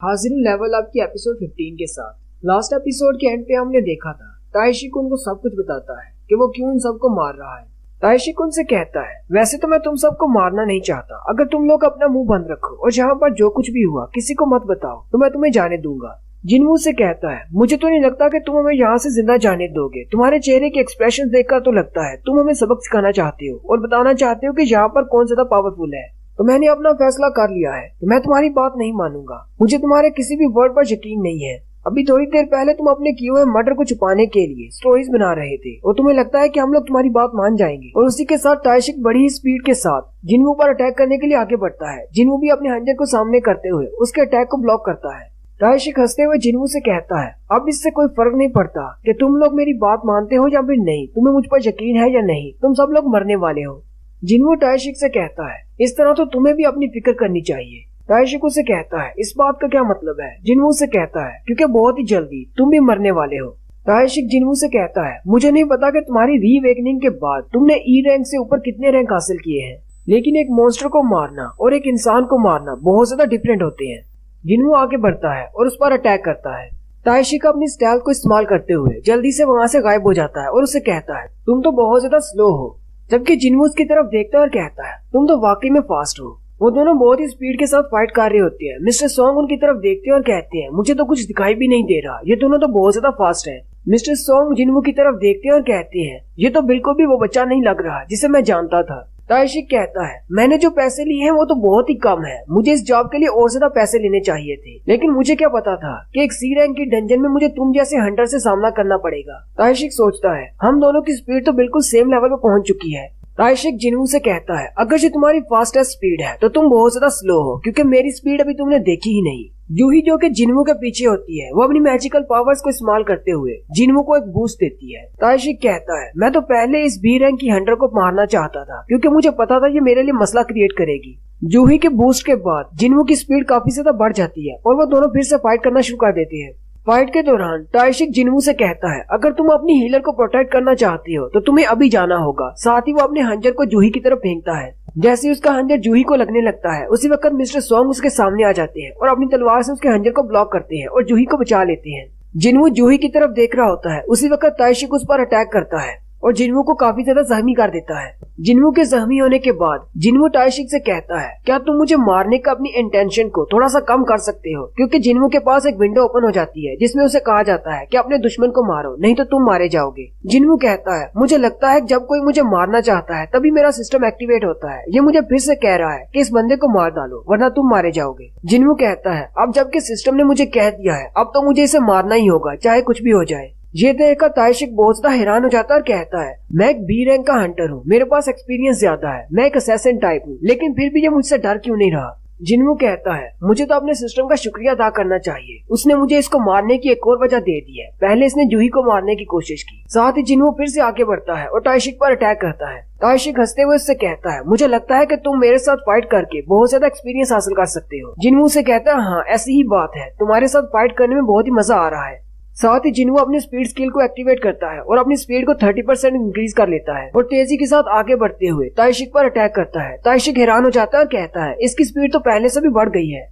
हाजिर level up की episode 15 के साथ। लास्ट एपिसोड के एंड पे हमने देखा था ताइशिक उनको सब कुछ बताता है कि वो क्यों इन सबको मार रहा है। ताइशिक उनसे कहता है, वैसे तो मैं तुम सबको मारना नहीं चाहता, अगर तुम लोग अपना मुंह बंद रखो और जहाँ पर जो कुछ भी हुआ किसी को मत बताओ तो मैं तुम्हें जाने दूंगा। जिनवू से कहता है, मुझे तो नहीं लगता कि तुम हमें यहाँ से जिंदा जाने दोगे, तुम्हारे चेहरे के एक्सप्रेशन देखकर तो लगता है तुम हमें सबक सिखाना चाहते हो और बताना चाहते हो कि यहाँ पर कौन ज्यादा पावरफुल है। तो मैंने अपना फैसला कर लिया है, तो मैं तुम्हारी बात नहीं मानूंगा, मुझे तुम्हारे किसी भी वर्ड पर यकीन नहीं है। अभी थोड़ी देर पहले तुम अपने किए हुए मर्डर को छुपाने के लिए स्टोरीज बना रहे थे और तुम्हें लगता है कि हम लोग तुम्हारी बात मान जाएंगे। और उसी के साथ ताइशिक बड़ी ही स्पीड के साथ जिनवू पर अटैक करने के लिए आगे बढ़ता है। जिनवू भी अपने हंजर को सामने करते हुए उसके अटैक को ब्लॉक करता है। ताइशिक हंसते हुए जिनवू से कहता है, अब इससे कोई फर्क नहीं पड़ता कि तुम लोग मेरी बात मानते हो या फिर नहीं, तुम्हें मुझ पर यकीन है या नहीं, तुम सब लोग मरने वाले हो। जिनवू ताइशिक से कहता है, इस तरह तो तुम्हें भी अपनी फिक्र करनी चाहिए। ताइशिक उसे कहता है, इस बात का क्या मतलब है? जिनवू से कहता है, क्योंकि बहुत ही जल्दी तुम भी मरने वाले हो। ताइशिक जिनवू से कहता है, मुझे नहीं पता कि तुम्हारी रीअवेकनिंग के बाद तुमने ई रैंक से ऊपर कितने रैंक हासिल किए हैं, लेकिन एक मॉन्स्टर को मारना और एक इंसान को मारना बहुत ज्यादा डिफरेंट होते हैं। जिनवू आगे बढ़ता है और उस पर अटैक करता है। ताइशिक अपनी स्टाइल को इस्तेमाल करते हुए जल्दी से वहाँ से गायब हो जाता है और उसे कहता है, तुम तो बहुत ज्यादा स्लो हो। जबकि जिनवू उसकी तरफ देखता है और कहता है, तुम तो वाकई में फास्ट हो। वो दोनों बहुत ही स्पीड के साथ फाइट कर रहे होते हैं। मिस्टर सॉन्ग उनकी तरफ देखते हैं और कहते हैं, मुझे तो कुछ दिखाई भी नहीं दे रहा, ये दोनों तो बहुत ज्यादा फास्ट हैं। मिस्टर सॉन्ग जिनवू की तरफ देखते हैं और कहते हैं, ये तो बिल्कुल भी वो बच्चा नहीं लग रहा जिसे मैं जानता था। ताइशिक कहता है, मैंने जो पैसे लिए हैं वो तो बहुत ही कम है, मुझे इस जॉब के लिए और ज्यादा पैसे लेने चाहिए थे, लेकिन मुझे क्या पता था कि एक सी रैंक की डंजन में मुझे तुम जैसे हंटर से सामना करना पड़ेगा। ताइशिक सोचता है, हम दोनों की स्पीड तो बिल्कुल सेम लेवल पर पहुंच चुकी है। ताइशिक जिनवू से कहता है, अगर ये तुम्हारी फास्टेस्ट स्पीड है तो तुम बहुत ज्यादा स्लो हो, क्योंकि मेरी स्पीड अभी तुमने देखी ही नहीं। जूही जो कि जिनवू के पीछे होती है, वो अपनी मैजिकल पावर्स को इस्तेमाल करते हुए जिनवू को एक बूस्ट देती है। ताइशिक कहता है, मैं तो पहले इस बी रैंक की हंटर को मारना चाहता था, क्योंकि मुझे पता था ये मेरे लिए मसला क्रिएट करेगी। जूही के बूस्ट के बाद जिनवू की स्पीड काफी ज्यादा बढ़ जाती है और वो दोनों फिर से फाइट करना शुरू कर देते हैं। फाइट के दौरान ताइशिक जिनवू से कहता है, अगर तुम अपनी हीलर को प्रोटेक्ट करना चाहती हो तो तुम्हें अभी जाना होगा। साथ ही वो अपने हंजर को जूही की तरफ फेंकता है। जैसे ही उसका हंजर जूही को लगने लगता है, उसी वक्त मिस्टर सॉन्ग उसके सामने आ जाते हैं और अपनी तलवार से उसके हंजर को ब्लॉक करते हैं और जूही को बचा लेते हैं। जिनवू जूही की तरफ देख रहा होता है, उसी वक्त ताइशिक उस पर अटैक करता है और जिनवू को काफी ज्यादा जख्मी कर देता है। जिनवू के जख्मी होने के बाद जिनवू ताइशिक से कहता है, क्या तुम मुझे मारने का अपनी इंटेंशन को थोड़ा सा कम कर सकते हो? क्योंकि जिनवू के पास एक विंडो ओपन हो जाती है जिसमें उसे कहा जाता है कि अपने दुश्मन को मारो, नहीं तो तुम मारे जाओगे। जिनवू कहता है, मुझे लगता है जब कोई मुझे मारना चाहता है तभी मेरा सिस्टम एक्टिवेट होता है, ये मुझे फिर से कह रहा है कि इस बंदे को मार डालो वरना तुम मारे जाओगे। जिनवू कहता है, अब जबकि सिस्टम ने मुझे कह दिया है, अब तो मुझे इसे मारना ही होगा, चाहे कुछ भी हो जाए। ये देखकर ताइशिक बहुत ज्यादा हैरान हो जाता है और कहता है, मैं एक बी रैंक का हंटर हूँ, मेरे पास एक्सपीरियंस ज्यादा है, मैं एक असैसिन टाइप हूँ, लेकिन फिर भी ये मुझसे डर क्यों नहीं रहा? जिनवू कहता है, मुझे तो अपने सिस्टम का शुक्रिया अदा करना चाहिए, उसने मुझे इसको मारने की एक और वजह दे दी है। पहले इसने जूही को मारने की कोशिश की। साथ ही जिनवू फिर से आगे बढ़ता है और ताइशिक पर अटैक करता है। ताइशिक हंसते हुए उससे कहता है, मुझे लगता है कि तुम मेरे साथ फाइट करके बहुत ज्यादा एक्सपीरियंस हासिल कर सकते हो। जिनवू से कहता है, हाँ ऐसी ही बात है, तुम्हारे साथ फाइट करने में बहुत ही मजा आ रहा है। साथ ही जिनवू अपनी स्पीड स्किल को एक्टिवेट करता है और अपनी स्पीड को 30% इंक्रीज कर लेता है और तेजी के साथ आगे बढ़ते हुए ताइशिक पर अटैक करता है। ताइशिक हैरान हो जाता है और कहता है, इसकी स्पीड तो पहले से भी बढ़ गई है,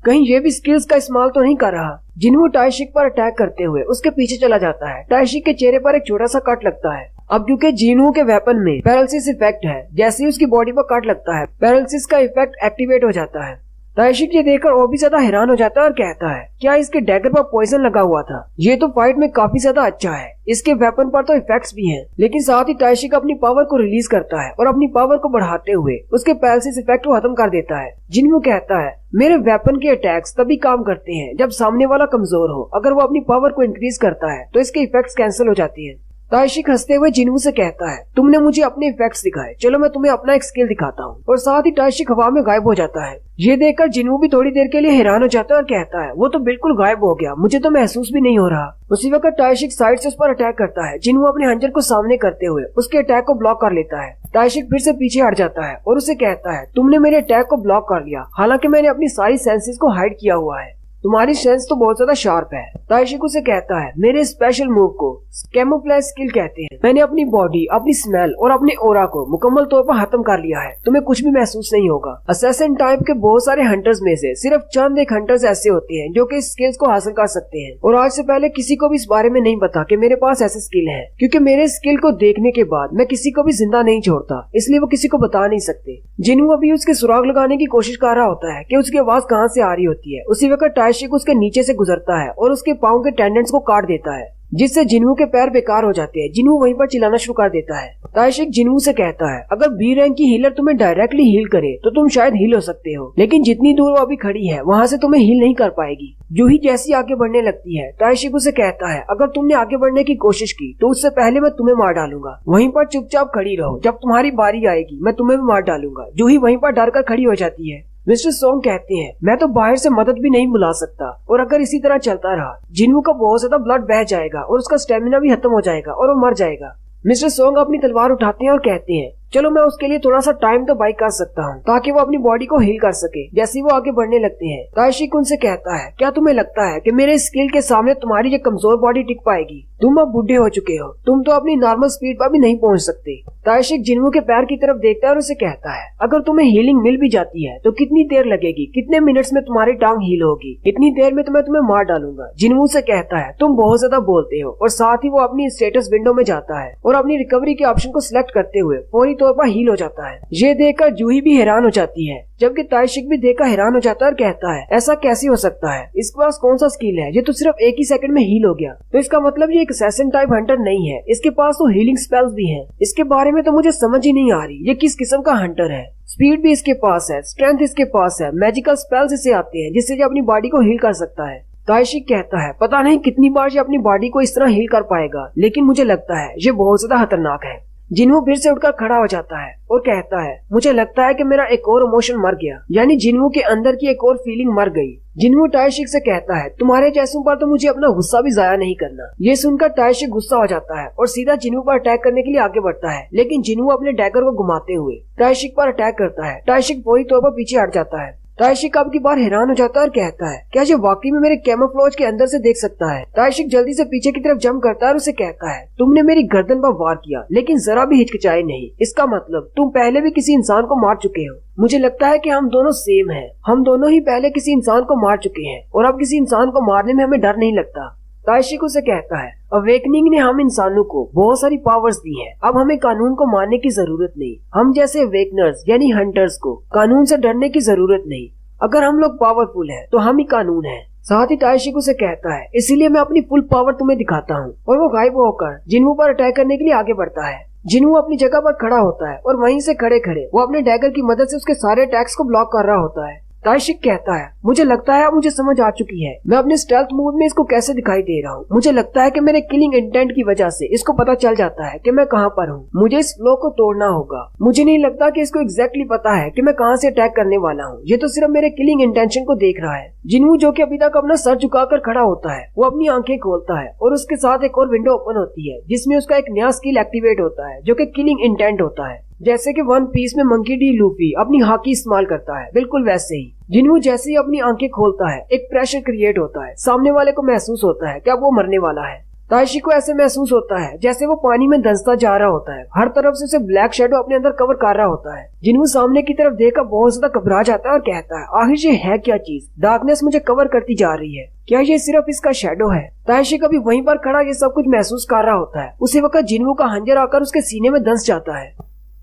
कहीं ये भी स्किल्स का इस्तेमाल तो नहीं कर रहा। जिनवू ताइशिक पर अटैक करते हुए उसके पीछे चला जाता है। ताइशिक के चेहरे पर एक छोटा सा कट लगता है। अब क्योंकि जिनवू के वेपन में पैरालिसिस इफेक्ट है, जैसे ही उसकी बॉडी पर कट लगता है पैरालिसिस का इफेक्ट एक्टिवेट हो जाता है। ताइशिक ये देखकर और भी ज्यादा हैरान हो जाता है और कहता है, क्या इसके डैगर पर पॉइजन लगा हुआ था? ये तो फाइट में काफी ज्यादा अच्छा है, इसके वेपन पर तो इफेक्ट्स भी हैं। लेकिन साथ ही ताइशिक अपनी पावर को रिलीज करता है और अपनी पावर को बढ़ाते हुए उसके पैरालिसिस इफेक्ट को खत्म कर देता है। जिनवू कहता है, मेरे वेपन के अटैक्स तभी काम करते हैं जब सामने वाला कमजोर हो, अगर वो अपनी पावर को इंक्रीज करता है तो इसके इफेक्ट्स कैंसिल हो जाती है। ताइशिक हंसते हुए जिनवू से कहता है, तुमने मुझे अपने इफेक्ट्स दिखाए, चलो मैं तुम्हें अपना एक स्किल दिखाता हूँ। और साथ ही ताइशिक हवा में गायब हो जाता है। ये देखकर जिनवू भी थोड़ी देर के लिए हैरान हो जाता है और कहता है, वो तो बिल्कुल गायब हो गया, मुझे तो महसूस भी नहीं हो रहा। उसी वक्त ताइशिक साइड से उस पर अटैक करता है। जिनवू अपने हंजर को सामने करते हुए उसके अटैक को ब्लॉक कर लेता है। ताइशिक फिर से पीछे हट जाता है और उसे कहता है, तुमने मेरे अटैक को ब्लॉक कर लिया, हालांकि मैंने अपनी सारी सेंसेस को हाइड किया हुआ है। तुम्हारी सेंस तो बहुत ज्यादा शार्प है। ताइशिको से कहता है मेरे स्पेशल मूव को कैमोफ्लेज स्किल कहते हैं। मैंने अपनी बॉडी, अपनी स्मेल और अपने ओरा को मुकम्मल तौर पर खत्म कर लिया है। तुम्हें कुछ भी महसूस नहीं होगा। असैसिन टाइप के बहुत सारे हंटर्स में से सिर्फ चंद एक हंटर्स ऐसे होते हैं जो कि इस स्किल्स को हासिल कर सकते हैं, और आज से पहले किसी को भी इस बारे में नहीं पता कि मेरे पास ऐसे स्किल है, क्योंकि मेरे स्किल को देखने के बाद मैं किसी को भी जिंदा नहीं छोड़ता, इसलिए वो किसी को बता नहीं सकते। जिन्हू अभी उसके सुराग लगाने की कोशिश कर रहा होता है कि उसकी आवाज कहाँ से आ रही होती है। उसी वक्त ताइशिको उसके नीचे से गुजरता है और उसके पाँव के टेंडेंट्स को काट देता है, जिससे जिन्हू के पैर बेकार हो जाते हैं। जिन्हू वहीं पर चिल्लाना शुरू कर देता है। ताइशिक जिन्हू से कहता है अगर बी रैंक की हीलर तुम्हें डायरेक्टली हील करे तो तुम शायद हील हो सकते हो, लेकिन जितनी दूर वो अभी खड़ी है वहाँ से तुम्हें हील नहीं कर पाएगी। जूही जैसी आगे बढ़ने लगती है, ताइशिक उसे कहता है अगर तुमने आगे बढ़ने की कोशिश की तो उससे पहले मैं तुम्हें मार डालूंगा। वहीं पर चुपचाप खड़ी रहो, जब तुम्हारी बारी आएगी मैं तुम्हें भी मार डालूंगा। जूही वहीं पर डर कर खड़ी हो जाती है। मिस्टर सोंग कहते हैं मैं तो बाहर से मदद भी नहीं बुला सकता, और अगर इसी तरह चलता रहा जिन्हू का बहुत ज्यादा ब्लड बह जाएगा और उसका स्टेमिना भी खत्म हो जाएगा और वो मर जाएगा। मिस्टर सोंग अपनी तलवार उठाते हैं और कहते हैं चलो मैं उसके लिए थोड़ा सा टाइम तो बाई कर सकता हूँ ताकि वो अपनी बॉडी को हील कर सके। जैसे वो आगे बढ़ने लगते हैं, ताइशिक उनसे कहता है क्या तुम्हें लगता है कि मेरे स्किल के सामने तुम्हारी ये कमजोर बॉडी टिक पाएगी? तुम अब बुढ़े हो चुके हो, तुम तो अपनी नॉर्मल स्पीड पर भी नहीं पहुँच सकते। ताइशिक जिन्हू के पैर की तरफ देखता है और उसे कहता है अगर तुम्हें हीलिंग मिल भी जाती है तो कितनी देर लगेगी, कितने मिनट्स में तुम्हारी टांग हील होगी? इतनी देर में तो मैं तुम्हें मार डालूंगा। जिन्हू से कहता है तुम बहुत ज्यादा बोलते हो, और साथ ही वो अपनी स्टेटस विंडो में जाता है और अपनी रिकवरी के ऑप्शन को सिलेक्ट करते हुए फौरी तौर पर हील हो जाता है। ये देखकर जूही भी हैरान हो जाती है, जबकि ताइशिक भी देखकर हैरान हो जाता है और कहता है ऐसा कैसे हो सकता है, इसके पास कौन सा स्किल है, ये तो सिर्फ एक ही सेकंड में हील हो गया। तो इसका मतलब ये एक असैसिन टाइप हंटर नहीं है, इसके पास तो हीलिंग स्पेल्स भी हैं। इसके बारे में तो मुझे समझ ही नहीं आ रही ये किस किस्म का हंटर है। स्पीड भी इसके पास है, स्ट्रेंथ इसके पास है, मैजिकल स्पेल्स इसे आते हैं जिससे ये अपनी बॉडी को हील कर सकता है। ताइशिक कहता है पता नहीं कितनी बार ये अपनी बॉडी को इस तरह हील कर पाएगा, लेकिन मुझे लगता है ये बहुत ज्यादा खतरनाक है। जिन्हू फिर से उठकर खड़ा हो जाता है और कहता है मुझे लगता है कि मेरा एक और इमोशन मर गया, यानी जिन्हू के अंदर की एक और फीलिंग मर गई। जिन्हू ताइशिक से कहता है तुम्हारे जैसों पर तो मुझे अपना गुस्सा भी जाया नहीं करना। ये सुनकर ताइशिक गुस्सा हो जाता है और सीधा जिन्हू पर अटैक करने के लिए आगे बढ़ता है, लेकिन जिन्हू अपने डैगर को घुमाते हुए ताइशिक पर अटैक करता है। ताइशिक फौरी तौर पर पीछे हट जाता है। ताइशिक अब की बार हैरान हो जाता है और कहता है क्या ये वाकई में मेरे कैमोफ्लेज के अंदर से देख सकता है? ताइशिक जल्दी से पीछे की तरफ जंप करता है और उसे कहता है तुमने मेरी गर्दन पर वार किया, लेकिन जरा भी हिचकिचाए नहीं। इसका मतलब तुम पहले भी किसी इंसान को मार चुके हो। मुझे लगता है कि हम दोनों सेम हैं। हम दोनों ही पहले किसी इंसान को मार चुके हैं और अब किसी इंसान को मारने में हमें डर नहीं लगता। ताइशिक उसे कहता है अवेकनिंग ने हम इंसानों को बहुत सारी पावर्स दी हैं। अब हमें कानून को मानने की जरूरत नहीं। हम जैसे अवेकनर्स यानी हंटर्स को कानून से डरने की जरूरत नहीं। अगर हम लोग पावरफुल हैं तो हम ही कानून हैं। साथ ही ताइशिक उसे कहता है इसीलिए मैं अपनी फुल पावर तुम्हें दिखाता हूँ, और वो गायब होकर जिन्हू पर अटैक करने के लिए आगे बढ़ता है। जिन्हू अपनी जगह पर खड़ा होता है और वहीं से खड़े खड़े वो अपने डैगर की मदद से उसके सारे अटैक्स को ब्लॉक कर रहा होता है। ताइशिक कहता है मुझे लगता है अब मुझे समझ आ चुकी है मैं अपने स्टेल्थ मूव में इसको कैसे दिखाई दे रहा हूँ। मुझे लगता है कि मेरे किलिंग इंटेंट की वजह से इसको पता चल जाता है कि मैं कहाँ पर हूँ। मुझे इस फ्लो को तोड़ना होगा। मुझे नहीं लगता कि इसको एग्जैक्टली पता है कि मैं कहाँ से अटैक करने वाला हूँ। ये तो सिर्फ मेरे किलिंग इंटेंशन को देख रहा है। जिन्हू जो कि अभी तक अपना सर झुकाकर खड़ा होता है वो अपनी आंखें खोलता है और उसके साथ एक और विंडो ओपन होती है जिसमें उसका एक नया स्किल एक्टिवेट होता है जो कि किलिंग इंटेंट होता है। जैसे कि वन पीस में मंकी डी लूफी अपनी हाकी इस्तेमाल करता है, बिल्कुल वैसे ही जिन्हू जैसे ही अपनी आंखें खोलता है एक प्रेशर क्रिएट होता है। सामने वाले को महसूस होता है कि अब वो मरने वाला है। ताइशिक को ऐसे महसूस होता है जैसे वो पानी में धंसता जा रहा होता है। हर तरफ से उसे ब्लैक शेडो अपने अंदर कवर कर रहा होता है। जिन्हू सामने की तरफ देखकर बहुत ज्यादा घबरा जाता है और कहता है आखिर ये है क्या चीज? डार्कनेस मुझे कवर करती जा रही है। क्या ये सिर्फ इसका शेडो है? ताइशिक अभी वहीं पर खड़ा ये सब कुछ महसूस कर रहा होता है। उसी वक्त जिन्हू का हंजर आकर उसके सीने में धंस जाता है।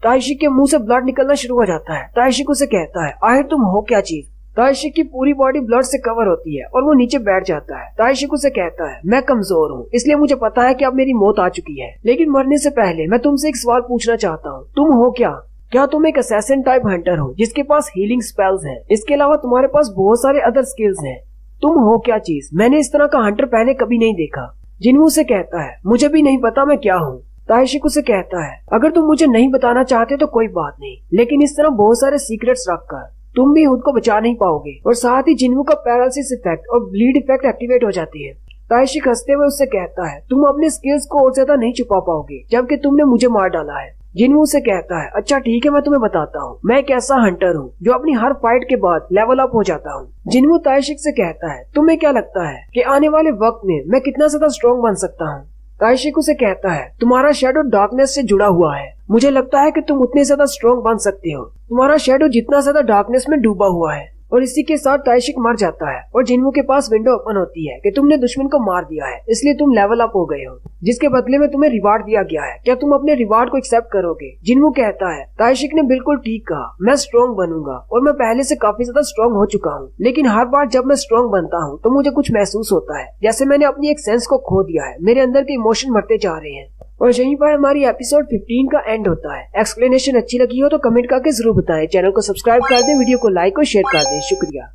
ताइशिक के मुंह से ब्लड निकलना शुरू हो जाता है। ताइशिक उसे कहता है आखिर तुम हो क्या चीज? ताइशिक की पूरी बॉडी ब्लड से कवर होती है और वो नीचे बैठ जाता है। ताइशिक उसे कहता है मैं कमजोर हूँ, इसलिए मुझे पता है कि अब मेरी मौत आ चुकी है, लेकिन मरने से पहले मैं तुमसे एक सवाल पूछना चाहता हूँ। तुम हो क्या? क्या तुम एक असैसिन टाइप हंटर हो जिसके पास हीलिंग स्पेल्स हैं? इसके अलावा तुम्हारे पास बहुत सारे अदर स्किल्स हैं। तुम हो क्या चीज? मैंने इस तरह का हंटर पहले कभी नहीं देखा। जिन्हू उसे कहता है मुझे भी नहीं पता मैं क्या हूँ। ताइशिक उसे कहता है अगर तुम मुझे नहीं बताना चाहते तो कोई बात नहीं, लेकिन इस तरह बहुत सारे सीक्रेट्स रखकर तुम भी खुद को बचा नहीं पाओगे। और साथ ही जिन्हू का पैरालिसिस इफेक्ट और ब्लीड इफेक्ट एक्टिवेट हो जाती है। ताइशिक हंसते हुए उससे कहता है तुम अपने स्किल्स को और ज्यादा नहीं छुपा पाओगे जबकि तुमने मुझे मार डाला है। जिन्हों से कहता है अच्छा ठीक है मैं तुम्हें बताता हूँ, मैं एक ऐसा हंटर हूँ जो अपनी हर फाइट के बाद लेवल अप हो जाता हूँ। जिन्हों ताइशिक से कहता है तुम्हें क्या लगता है कि आने वाले वक्त में मैं कितना ज्यादा स्ट्रॉन्ग बन सकता हूँ। ताइशिक उसे कहता है तुम्हारा शेडो डार्कनेस से जुड़ा हुआ है, मुझे लगता है कि तुम उतने ज्यादा स्ट्रॉन्ग बन सकते हो, तुम्हारा शेडो जितना ज्यादा डार्कनेस में डूबा हुआ है। और इसी के साथ ताइशिक मर जाता है और जिन्हों के पास विंडो ओपन होती है कि तुमने दुश्मन को मार दिया है इसलिए तुम लेवल अप हो गए हो, जिसके बदले में तुम्हें रिवार्ड दिया गया है, क्या तुम अपने रिवार्ड को एक्सेप्ट करोगे। जिन्हों कहता है ताइशिक ने बिल्कुल ठीक कहा, मैं स्ट्रॉन्ग बनूंगा और मैं पहले से काफी ज्यादा स्ट्रॉन्ग हो चुका हूँ, लेकिन हर बार जब मैं स्ट्रॉन्ग बनता हूँ तो मुझे कुछ महसूस होता है जैसे मैंने अपनी एक सेंस को खो दिया है, मेरे अंदर के इमोशन मरते जा रहे हैं। और यहीं पर हमारी एपिसोड 15 का एंड होता है। एक्सप्लेनेशन अच्छी लगी हो तो कमेंट करके जरूर बताएं, चैनल को सब्सक्राइब कर दें, वीडियो को लाइक और शेयर कर दें। शुक्रिया।